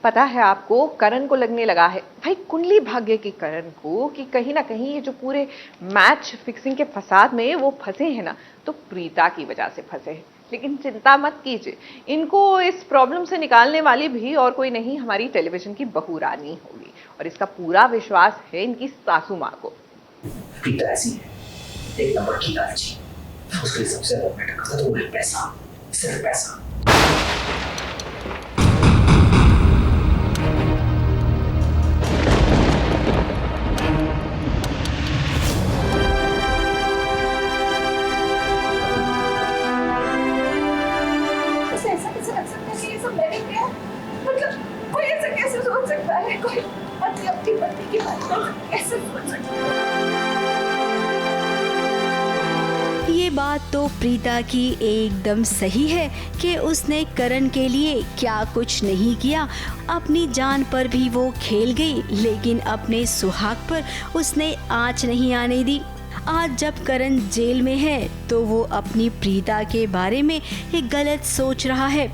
पता है आपको, करण को लगने लगा है भाई, कुंडली भाग्य की करण को, कि कहीं ना कहीं ये जो पूरे मैच फिक्सिंग के फसाद में वो फंसे हैं ना, तो प्रीता की वजह से फंसे हैं। लेकिन चिंता मत कीजिए, इनको इस प्रॉब्लम से निकालने वाली भी और कोई नहीं, हमारी टेलीविजन की बहू रानी होगी। और इसका पूरा विश्वास है इनकी सासू माँ को। प्रीता ऐसी है, एक नंबर की लालची। उसके लिए सबसे ज्यादा मैटर करता तो वो है पैसा, सिर्फ पैसा। ये बात तो प्रीता की एकदम सही है कि उसने करण के लिए क्या कुछ नहीं किया। अपनी जान पर भी वो खेल गई, लेकिन अपने सुहाग पर उसने आँच नहीं आने दी। आज जब करण जेल में है तो वो अपनी प्रीता के बारे में एक गलत सोच रहा है।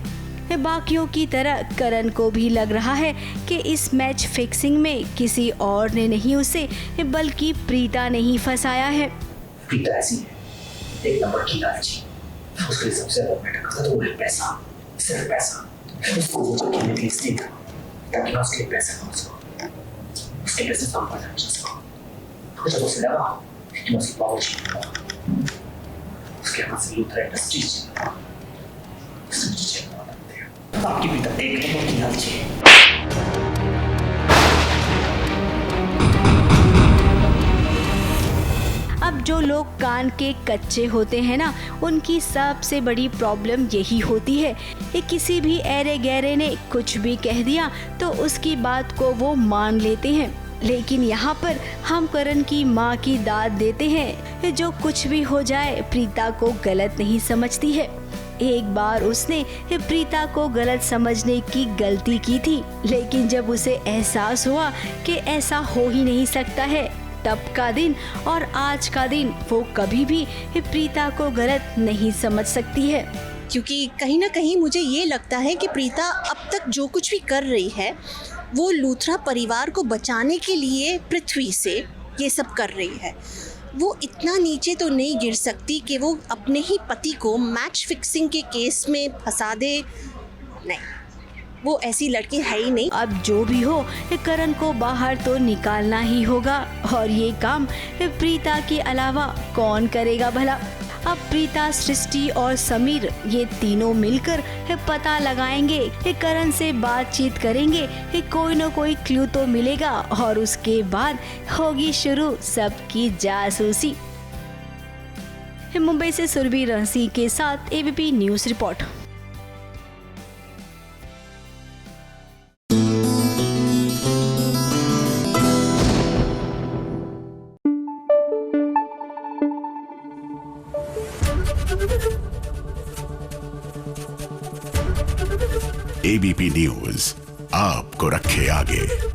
बाकियों की तरह करण को भी लग रहा है कि इस मैच फिक्सिंग में किसी और ने नहीं उसे बल्कि प्रीता ने ही फंसाया है। प्रीता ऐसी है, एक नंबर की लालची। उसके लिए सबसे ज्यादा मैटर करता तो वो है पैसा, सिर्फ पैसा। उसको वो खेलने के लिए इसलिए था ताकि मैं उसके लिए पैसा कमा सकूं, उसके पैसे काम पर जा सकूं। और जब उसे लगा कि मैं उसकी पावर छीन लूंगा, उसके हाथ से लूथरा इंडस्ट्रीज छीन लूंगा, उसने मुझे जेल में डाल दिया। आपकी प्रीता एक नंबर की लालची है। अब जो लोग कान के कच्चे होते हैं ना, उनकी सबसे बड़ी प्रॉब्लम यही होती है कि किसी भी ऐरे गहरे ने कुछ भी कह दिया तो उसकी बात को वो मान लेते हैं। लेकिन यहाँ पर हम करण की माँ की दाद देते हैं, जो कुछ भी हो जाए प्रीता को गलत नहीं समझती है। एक बार उसने प्रीता को गलत समझने की गलती की थी, लेकिन जब उसे एहसास हुआ कि ऐसा हो ही नहीं सकता है, तब का दिन और आज का दिन वो कभी भी प्रीता को गलत नहीं समझ सकती है। क्योंकि कहीं ना कहीं मुझे ये लगता है कि प्रीता अब तक जो कुछ भी कर रही है वो लूथरा परिवार को बचाने के लिए पृथ्वी से ये सब कर रही है। वो इतना नीचे तो नहीं गिर सकती कि वो अपने ही पति को मैच फिक्सिंग के केस में फंसा दे। नहीं, वो ऐसी लड़की है ही नहीं। अब जो भी हो, करण को बाहर तो निकालना ही होगा, और ये काम प्रीता के अलावा कौन करेगा भला। अब प्रीता, सृष्टि और समीर ये तीनों मिलकर पता लगाएंगे, करण से बातचीत करेंगे, कोई न कोई क्लू तो मिलेगा, और उसके बाद होगी शुरू सबकी जासूसी। मुंबई से सुरभि रहसी के साथ ABP news report. ABP news आपको रखे आगे।